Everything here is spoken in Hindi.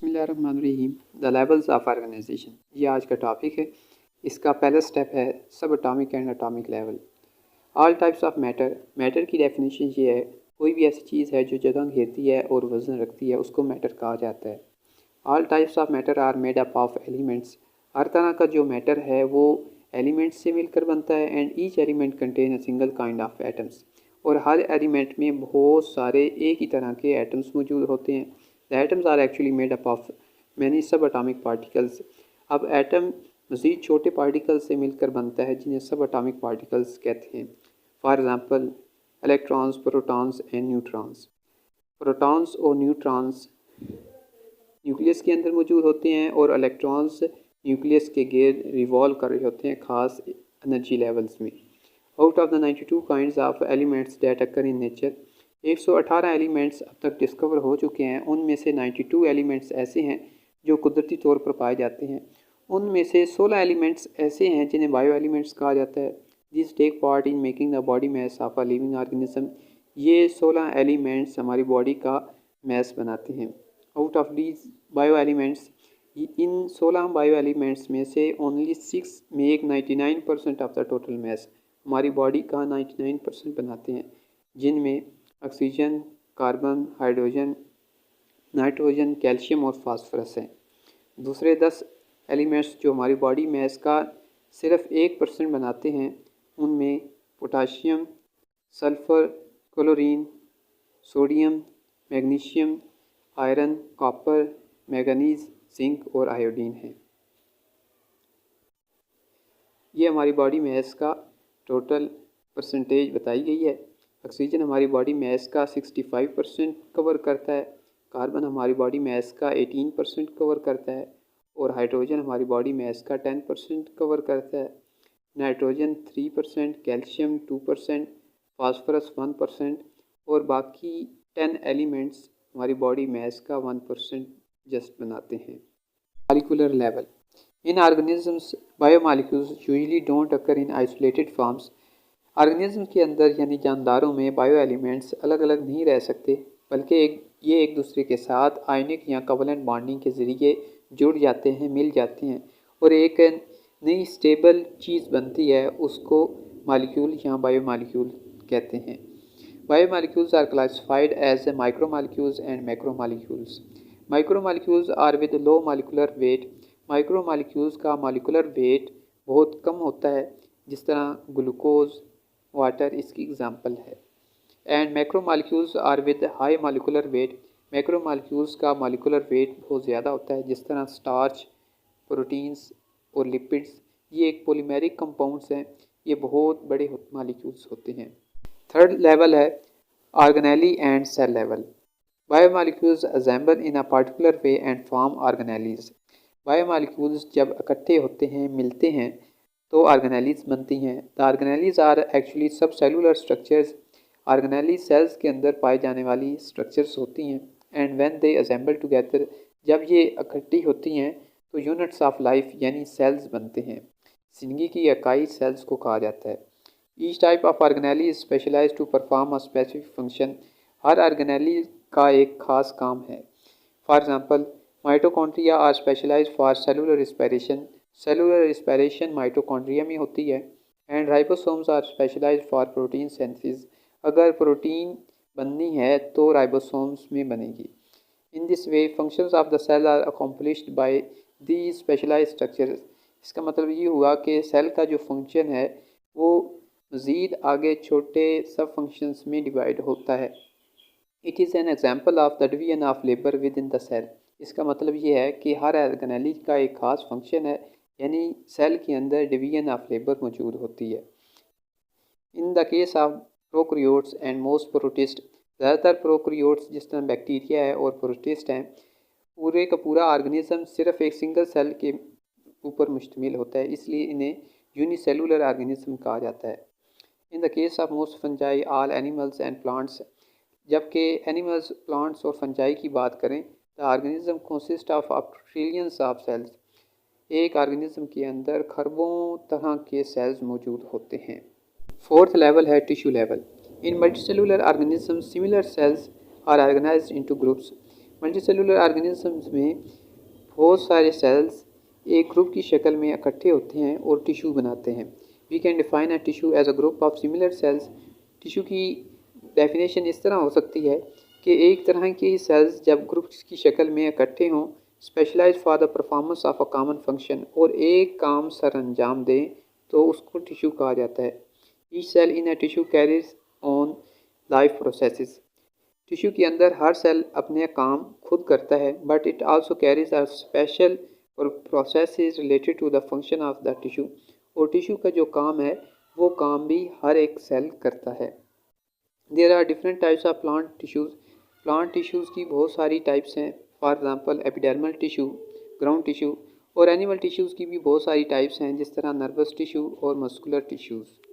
बिस्मिल्लाहिर्रहमानिर्रहीम। द लेवल्स ऑफ ऑर्गेनाइजेशन, ये आज का टॉपिक है। इसका पहला स्टेप है सब atomic and atomic level. All types of matter, matter की डेफिनेशन ये है, कोई भी ऐसी चीज़ है जो जगह घेरती है और वज़न रखती है, उसको मैटर कहा जाता है। All types of matter are made up of elements, हर तरह का जो मैटर है वो एलिमेंट्स से मिलकर बनता है। And each element contain a single kind of atoms, और हर एलिमेंट में बहुत सारे एक ही तरह के एटम्स मौजूद होते हैं। The atoms are actually made up of many subatomic particles. अब एटम मज़ीद छोटे पार्टिकल से मिलकर बनता है जिन्हें सब एटॉमिक पार्टिकल्स कहते हैं। For example electrons, protons and neutrons. Protons और न्यूट्रॉन्स न्यूक्लियस के अंदर मौजूद होते हैं और इलेक्ट्रॉन्स न्यूक्लियस के गिर्द रिवॉल्व कर रहे होते हैं ख़ास एनर्जी लेवल्स में। Out of the 92 kinds of elements that occur in nature, 118 elements अब तक डिस्कवर हो चुके हैं। उनमें से 92 एलिमेंट्स ऐसे हैं जो कुदरती तौर पर पाए जाते हैं। उनमें से 16 एलिमेंट्स ऐसे हैं जिन्हें बायो एलिमेंट्स कहा जाता है। This take part in making the body mass of a living organism. ये 16 एलिमेंट्स हमारी बॉडी का मैस बनाते हैं। Out of these bio elements, इन 16 बायो एलिमेंट्स में से only 6 make 99% of the total mass, हमारी बॉडी का 99% बनाते हैं, जिनमें oxygen, carbon, hydrogen, nitrogen, calcium और फास्फोरस हैं। दूसरे 10 एलिमेंट्स जो हमारी बॉडी मैस का सिर्फ 1% बनाते हैं, उनमें potassium, sulphur, chlorine, sodium, magnesium, iron, copper, manganese, zinc और आयोडीन है। ये हमारी बॉडी मैस का टोटल परसेंटेज बताई गई है। ऑक्सीजन हमारी बॉडी मैस का 65% कवर करता है, कार्बन हमारी बॉडी मैस का 18% कवर करता है और हाइड्रोजन हमारी बॉडी मैस का 10% कवर करता है। नाइट्रोजन 3%, कैल्शियम 2%, फास्फोरस 1% और बाकी 10 एलिमेंट्स हमारी बॉडी मैस का 1% जस्ट बनाते हैं। Molecular level, in organisms biomolecules usually don't occur in isolated forms. Organism के अंदर यानी जानदारों में बायो एलिमेंट्स अलग अलग नहीं रह सकते, बल्कि ये एक दूसरे के साथ आयनिक या कोवलेंट बॉन्डिंग के ज़रिए जुड़ जाते हैं, मिल जाते हैं और एक नई स्टेबल चीज़ बनती है। उसको मॉलिक्यूल या बायोमॉलिक्यूल कहते हैं। Biomolecules are classified as micromolecules and macromolecules. Micromolecules are with low molecular weight. Micromolecules का मॉलिक्यूलर वेट बहुत कम होता है, जिस तरह ग्लूकोज, वाटर इसकी एग्जांपल है। And macromolecules are with high molecular weight. Macromolecules का मॉलिक्यूलर वेट बहुत ज़्यादा होता है, जिस तरह स्टार्च, प्रोटीन्स और लिपिड्स। ये एक पॉलीमेरिक कंपाउंड्स हैं, ये बहुत बड़े मॉलिक्यूल्स होते हैं। थर्ड लेवल है organelle and cell level. Biomolecules assemble in a particular way and form organelles. Biomolecules जब इकट्ठे होते हैं, मिलते हैं, तो ऑर्गेनेलीज बनती हैं। द ऑर्गेनेलीज आर एक्चुअली सब सेलुलर स्ट्रक्चर्स। ऑर्गेनेलीज सेल्स के अंदर पाई जाने वाली स्ट्रक्चर्स होती हैं। And when they assemble together, जब ये इकट्ठी होती हैं तो यूनिट्स ऑफ लाइफ यानी सेल्स बनते हैं। जिंदगी की इकाई सेल्स को कहा जाता है। Each type of organelle is specialise to perform a specific function. हर ऑर्गेनेली का एक खास काम है। For example mitochondria are specialise for cellular respiration. Cellular respiration mitochondria में होती है। And ribosomes are specialise for protein synthesis. अगर प्रोटीन बननी है तो राइबोसोम्स में बनेगी। In this way functions of the cell are accomplished by the specialise structures. इसका मतलब ये हुआ कि सेल का जो फंक्शन है वो मज़ीद आगे छोटे सब फंक्शंस में डिवाइड होता है। It is an example of the division of labour within the cell. इसका मतलब ये है कि हर ऑर्गेनेली का एक ख़ास फंक्शन है, यानी सेल के अंदर डिवीजन ऑफ लेबर मौजूद होती है। In the case of prokaryotes and most protist, ज़्यादातर प्रोकैरियोट्स जिस तरह बैक्टीरिया है और प्रोटिस्ट हैं, पूरे का पूरा ऑर्गेनिज्म सिर्फ एक सिंगल सेल के ऊपर मुश्तमिल होता है, इसलिए इन्हें यूनिसेलुलर ऑर्गेनिज्म कहा जाता है। In the case of most fungi, all animals and plants, जबकि एनिमल्स, प्लांट्स और फंजाई की बात करें, the organism consist of trillions of cells. एक ऑर्गेनिज्म के अंदर खरबों तरह के सेल्स मौजूद होते हैं। फोर्थ लेवल है tissue level. In multicellular organism similar cells are organised into groups. Multicellular organisms में बहुत सारे सेल्स एक ग्रुप की शक्ल में इकट्ठे होते हैं और टिश्यू बनाते हैं। We can define a tissue as a group of similar cells. Tissue की डेफिनेशन इस तरह हो सकती है कि एक तरह के सेल्स जब ग्रुप्स की शक्ल में इकट्ठे हों, specialise for the performance of a common function, और एक काम सर अंजाम दें, तो उसको टिश्यू कहा जाता है। Each cell in a tissue carries on life processes. Tissue के अंदर हर सेल अपने काम खुद करता है, but it also carries a special process related to the function of the tissue. और टिश्यू का जो काम है वो काम भी हर एक सेल करता है। There are different types of plant tissues. Plant tissues की बहुत सारी टाइप्स हैं। For example epidermal tissue, ground tissue. और एनिमल टिश्यूज़ की भी बहुत सारी टाइप्स हैं, जिस तरह नर्वस टिश्यू और मस्कुलर टिश्यूज़।